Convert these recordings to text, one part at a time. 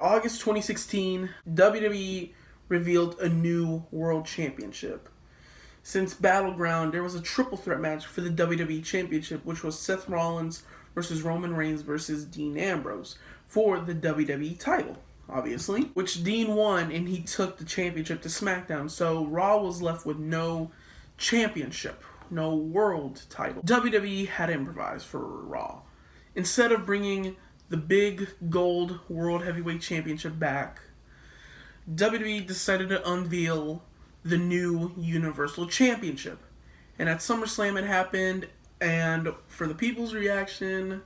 August 2016, WWE revealed a new World Championship. Since Battleground, there was a triple threat match for the WWE Championship, which was Seth Rollins versus Roman Reigns versus Dean Ambrose for the WWE title, obviously, which Dean won and he took the championship to SmackDown. So Raw was left with no championship, no world title. WWE had improvised for Raw. Instead of bringing the big gold World Heavyweight Championship back, WWE decided to unveil the new Universal Championship. And at SummerSlam it happened, and for the people's reaction,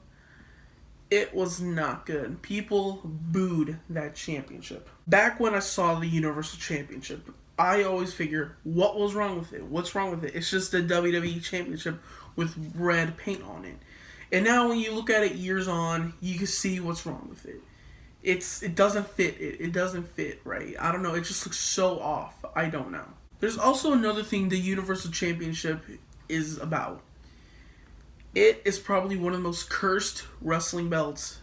it was not good. People booed that championship. Back when I saw the Universal Championship, I always figure, what was wrong with it? What's wrong with it? It's just the WWE Championship with red paint on it. And now when you look at it years on, you can see what's wrong with it. It doesn't fit. It doesn't fit right. I don't know. It just looks so off. I don't know. There's also another thing the Universal Championship is about. It is probably one of the most cursed wrestling belts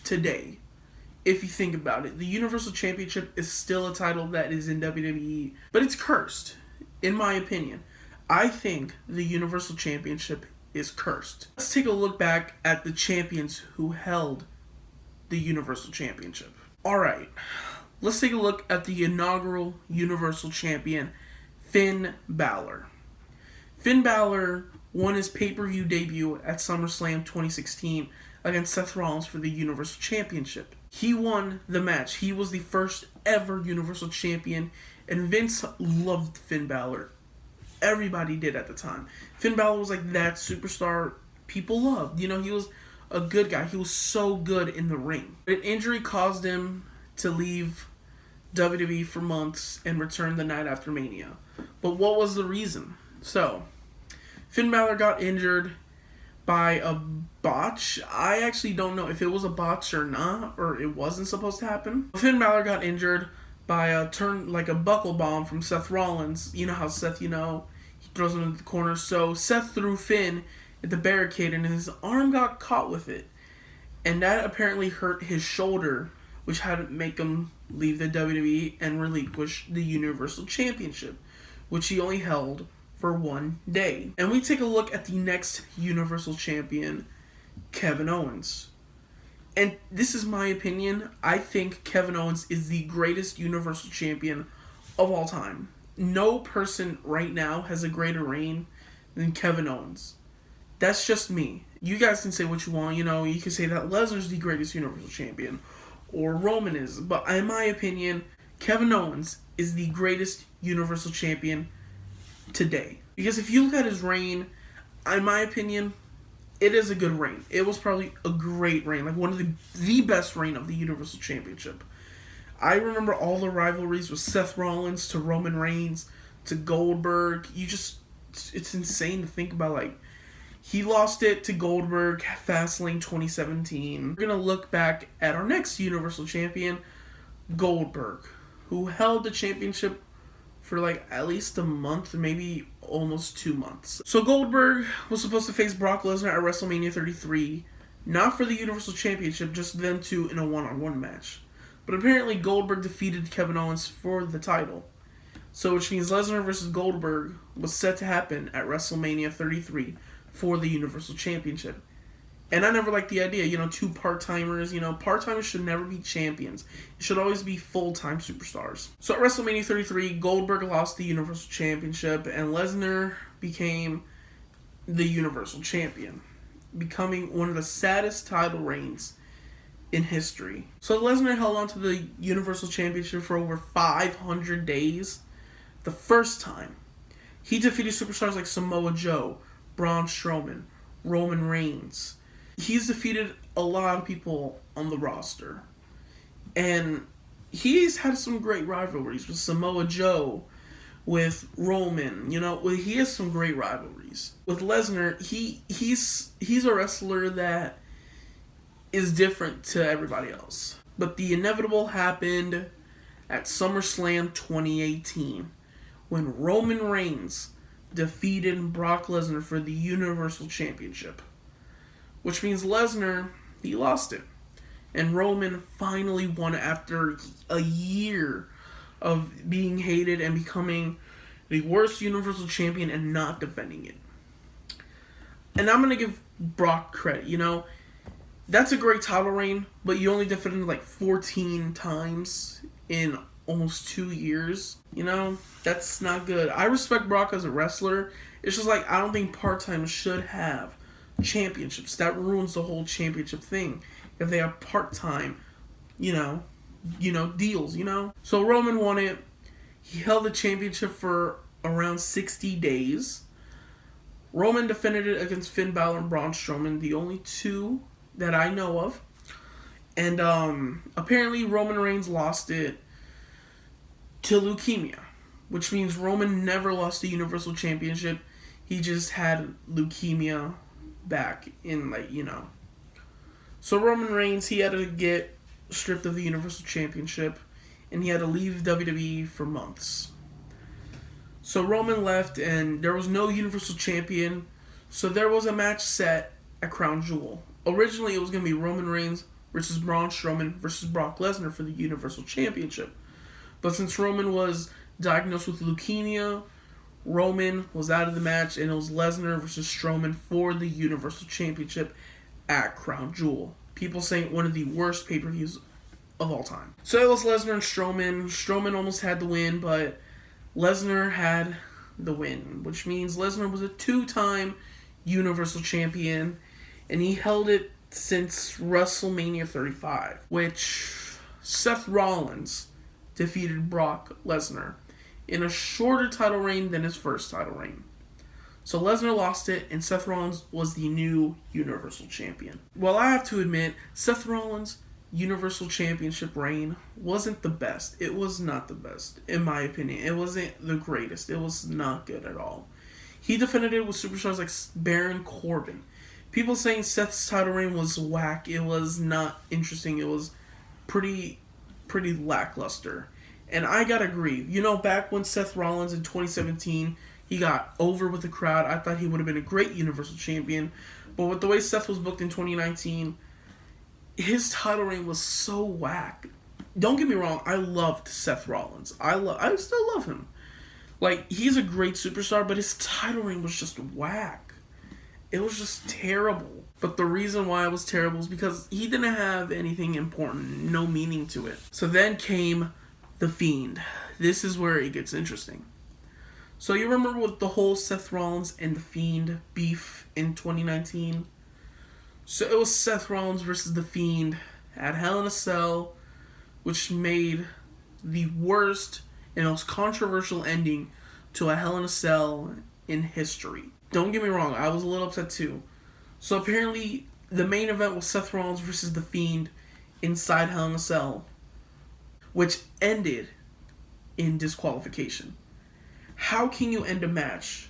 today. If you think about it, the Universal Championship is still a title that is in WWE, but it's cursed, in my opinion. I think the Universal Championship is cursed. Let's take a look back at the champions who held the Universal Championship. Alright, let's take a look at the inaugural Universal Champion, Finn Balor. Finn Balor won his pay-per-view debut at SummerSlam 2016 against Seth Rollins for the Universal Championship. He won the match. He was the first ever Universal Champion, and Vince loved Finn Balor. Everybody did at the time. Finn Balor was like that superstar people loved. You know, he was a good guy. He was so good in the ring. An injury caused him to leave WWE for months and return the night after Mania. But what was the reason? So, Finn Balor got injured by a botch. I actually don't know if it was a botch or not, or it wasn't supposed to happen. Finn Balor got injured by a buckle bomb from Seth Rollins. You know how Seth, he throws him into the corner. So Seth threw Finn at the barricade and his arm got caught with it. And that apparently hurt his shoulder, which had to make him leave the WWE and relinquish the Universal Championship, which he only held for one day. And we take a look at the next Universal Champion, Kevin Owens. And this is my opinion. I think Kevin Owens is the greatest Universal Champion of all time. No person right now has a greater reign than Kevin Owens. That's just me. You guys can say what you want. You can say that Lesnar's the greatest Universal Champion, or Roman is. But in my opinion, Kevin Owens is the greatest Universal Champion today. Because if you look at his reign, in my opinion, it is a good reign. It was probably a great reign, like one of the best reign of the Universal Championship. I remember all the rivalries with Seth Rollins to Roman Reigns to Goldberg. It's insane to think about. He lost it to Goldberg, Fastlane 2017. We're going to look back at our next Universal Champion, Goldberg, who held the championship for at least a month, maybe almost 2 months. So Goldberg was supposed to face Brock Lesnar at WrestleMania 33, not for the Universal Championship, just them two in a one-on-one match. But apparently Goldberg defeated Kevin Owens for the title. So which means Lesnar versus Goldberg was set to happen at WrestleMania 33 for the Universal Championship. And I never liked the idea, two part-timers. Part-timers should never be champions. It should always be full-time superstars. So at WrestleMania 33, Goldberg lost the Universal Championship, and Lesnar became the Universal Champion, becoming one of the saddest title reigns in history. So Lesnar held on to the Universal Championship for over 500 days. The first time, he defeated superstars like Samoa Joe, Braun Strowman, Roman Reigns. He's defeated a lot of people on the roster. And he's had some great rivalries with Samoa Joe, with Roman. He has some great rivalries. With Lesnar, he's a wrestler that is different to everybody else. But the inevitable happened at SummerSlam 2018 when Roman Reigns defeated Brock Lesnar for the Universal Championship. Which means Lesnar, he lost it. And Roman finally won after a year of being hated and becoming the worst Universal Champion and not defending it. And I'm going to give Brock credit, That's a great title reign, but you only defended like 14 times in almost 2 years. That's not good. I respect Brock as a wrestler. It's just like, I don't think part-time should have championships. That ruins the whole championship thing. If they have part-time, deals, So Roman won it. He held the championship for around 60 days. Roman defended it against Finn Balor and Braun Strowman, the only two that I know of. And apparently Roman Reigns lost it to leukemia, which means Roman never lost the Universal Championship. He just had leukemia back in, So Roman Reigns, he had to get stripped of the Universal Championship, and he had to leave WWE for months. So Roman left, and there was no Universal Champion, so there was a match set at Crown Jewel. Originally, it was going to be Roman Reigns versus Braun Strowman versus Brock Lesnar for the Universal Championship. But since Roman was diagnosed with leukemia, Roman was out of the match, and it was Lesnar versus Strowman for the Universal Championship at Crown Jewel. People saying one of the worst pay-per-views of all time. So it was Lesnar and Strowman. Strowman almost had the win, but Lesnar had the win, which means Lesnar was a 2-time Universal Champion, and he held it since WrestleMania 35, which Seth Rollins defeated Brock Lesnar in a shorter title reign than his first title reign. So Lesnar lost it, and Seth Rollins was the new Universal Champion. Well, I have to admit, Seth Rollins' Universal Championship reign wasn't the best. It was not the best, in my opinion. It wasn't the greatest. It was not good at all. He defended it with superstars like Baron Corbin. People saying Seth's title reign was whack. It was not interesting. It was pretty lackluster. And I gotta agree. Back when Seth Rollins in 2017, he got over with the crowd, I thought he would have been a great Universal Champion. But with the way Seth was booked in 2019, his title reign was so whack. Don't get me wrong, I loved Seth Rollins. I still love him. He's a great superstar, but his title reign was just whack. It was just terrible. But the reason why it was terrible is because he didn't have anything important, no meaning to it. So then came The Fiend. This is where it gets interesting. So you remember with the whole Seth Rollins and The Fiend beef in 2019? So it was Seth Rollins versus The Fiend at Hell in a Cell, which made the worst and most controversial ending to a Hell in a Cell in history. Don't get me wrong, I was a little upset too. So apparently, the main event was Seth Rollins versus The Fiend inside Hell in a Cell, which ended in disqualification. How can you end a match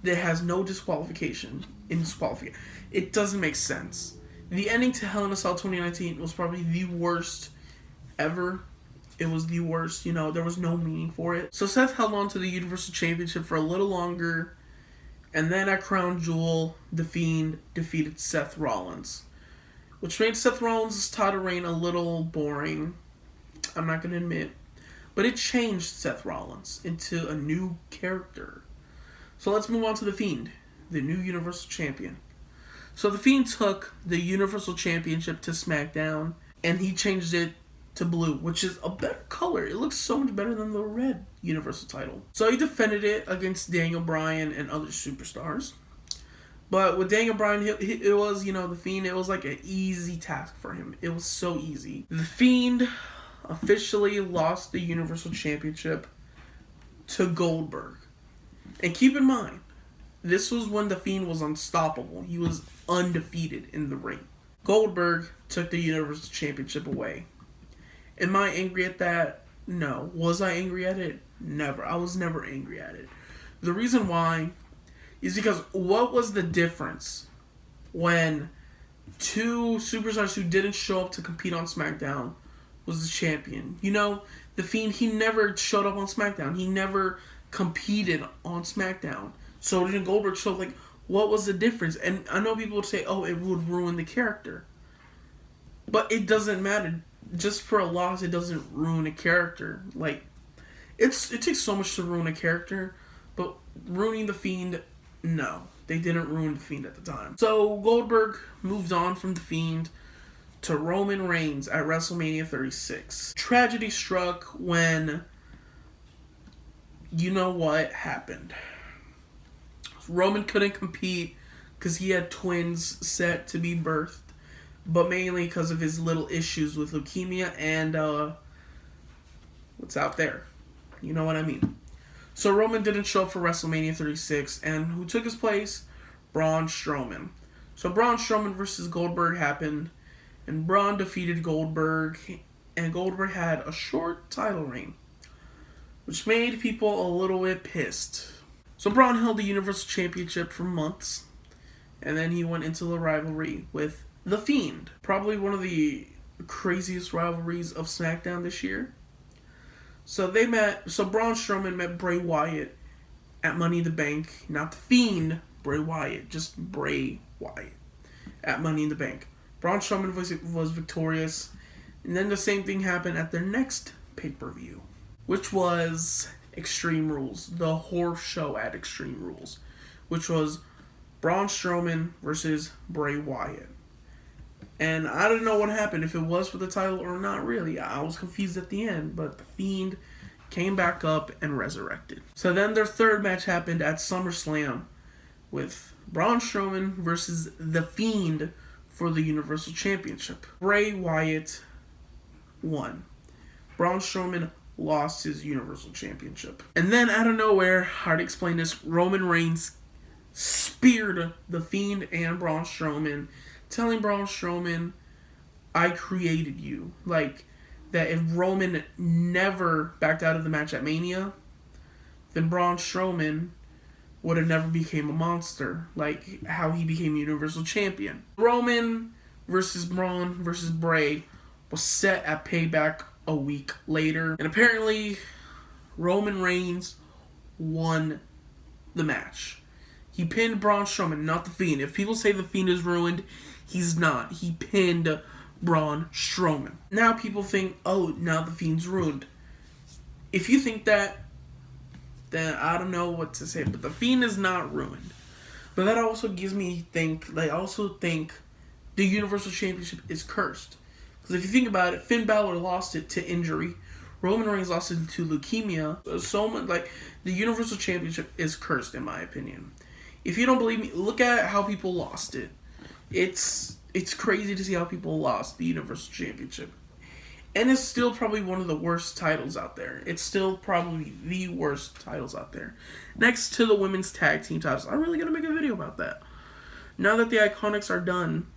that has no disqualification in disqualification? It doesn't make sense. The ending to Hell in a Cell 2019 was probably the worst ever. It was the worst, there was no meaning for it. So Seth held on to the Universal Championship for a little longer, and then at Crown Jewel, The Fiend defeated Seth Rollins, which made Seth Rollins' title reign a little boring, I'm not going to admit. But it changed Seth Rollins into a new character. So let's move on to The Fiend, the new Universal Champion. So The Fiend took the Universal Championship to SmackDown, and he changed it to blue, which is a better color. It looks so much better than the red Universal title. So he defended it against Daniel Bryan and other superstars. But with Daniel Bryan, it was, The Fiend, it was like an easy task for him. It was so easy. The Fiend officially lost the Universal Championship to Goldberg. And keep in mind, this was when The Fiend was unstoppable. He was undefeated in the ring. Goldberg took the Universal Championship away. Am I angry at that? No. Was I angry at it? Never. I was never angry at it. The reason why is because what was the difference when two superstars who didn't show up to compete on SmackDown was the champion? The Fiend, he never showed up on SmackDown. He never competed on SmackDown. So didn't Goldberg. So, what was the difference? And I know people would say, oh, it would ruin the character. But it doesn't matter. Just for a loss, it doesn't ruin a character. Like, it takes so much to ruin a character, but ruining the Fiend, no. They didn't ruin the Fiend at the time. So Goldberg moved on from the Fiend to Roman Reigns at WrestleMania 36. Tragedy struck when, you know what happened. Roman couldn't compete because he had twins set to be birthed, but mainly because of his little issues with leukemia and what's out there. You know what I mean. So Roman didn't show up for WrestleMania 36, and who took his place? Braun Strowman. So Braun Strowman versus Goldberg happened, and Braun defeated Goldberg, and Goldberg had a short title reign, which made people a little bit pissed. So Braun held the Universal Championship for months, and then he went into the rivalry with The Fiend. Probably one of the craziest rivalries of SmackDown this year. So Braun Strowman met Bray Wyatt at Money in the Bank. Not The Fiend, Bray Wyatt. Just Bray Wyatt at Money in the Bank. Braun Strowman was victorious. And then the same thing happened at their next pay-per-view, which was Extreme Rules. The horse show at Extreme Rules, which was Braun Strowman versus Bray Wyatt. And I don't know what happened, if it was for the title or not really. I was confused at the end, but The Fiend came back up and resurrected. So then their third match happened at SummerSlam with Braun Strowman versus The Fiend for the Universal Championship. Bray Wyatt won. Braun Strowman lost his Universal Championship. And then out of nowhere, hard to explain this, Roman Reigns speared The Fiend and Braun Strowman, telling Braun Strowman, I created you. Like, that if Roman never backed out of the match at Mania, then Braun Strowman would have never became a monster, like how he became Universal Champion. Roman versus Braun versus Bray was set at Payback a week later, and apparently Roman Reigns won the match. He pinned Braun Strowman, not The Fiend. If people say The Fiend is ruined, he's not. He pinned Braun Strowman. Now people think, oh, now The Fiend's ruined. If you think that, then I don't know what to say. But The Fiend is not ruined. But that also gives me I also think the Universal Championship is cursed. Because if you think about it, Finn Balor lost it to injury. Roman Reigns lost it to leukemia. So much, like, the Universal Championship is cursed, in my opinion. If you don't believe me, look at how people lost it. It's crazy to see how people lost the Universal Championship. And it's still probably one of the worst titles out there. It's still probably the worst titles out there. Next to the women's tag team titles. I'm really going to make a video about that. Now that the Iconics are done,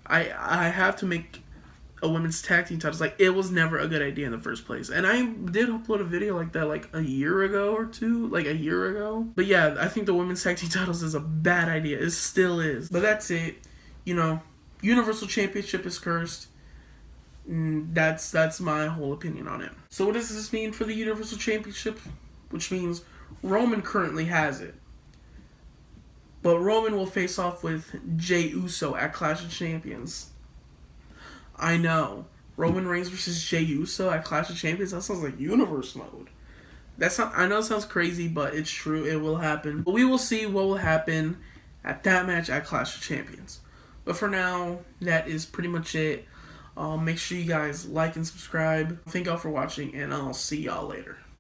I have to make a women's tag team titles. Like, it was never a good idea in the first place. And I did upload a video like that like a year ago or two. Like a year ago. But yeah, I think the women's tag team titles is a bad idea. It still is. But that's it. You know, Universal Championship is cursed. That's my whole opinion on it. So what does this mean for the Universal Championship? Which means Roman currently has it. But Roman will face off with Jey Uso at Clash of Champions. I know. Roman Reigns versus Jey Uso at Clash of Champions? That sounds like universe mode. I know it sounds crazy, but it's true. It will happen. But we will see what will happen at that match at Clash of Champions. But for now, that is pretty much it. Make sure you guys like and subscribe. Thank y'all for watching, and I'll see y'all later.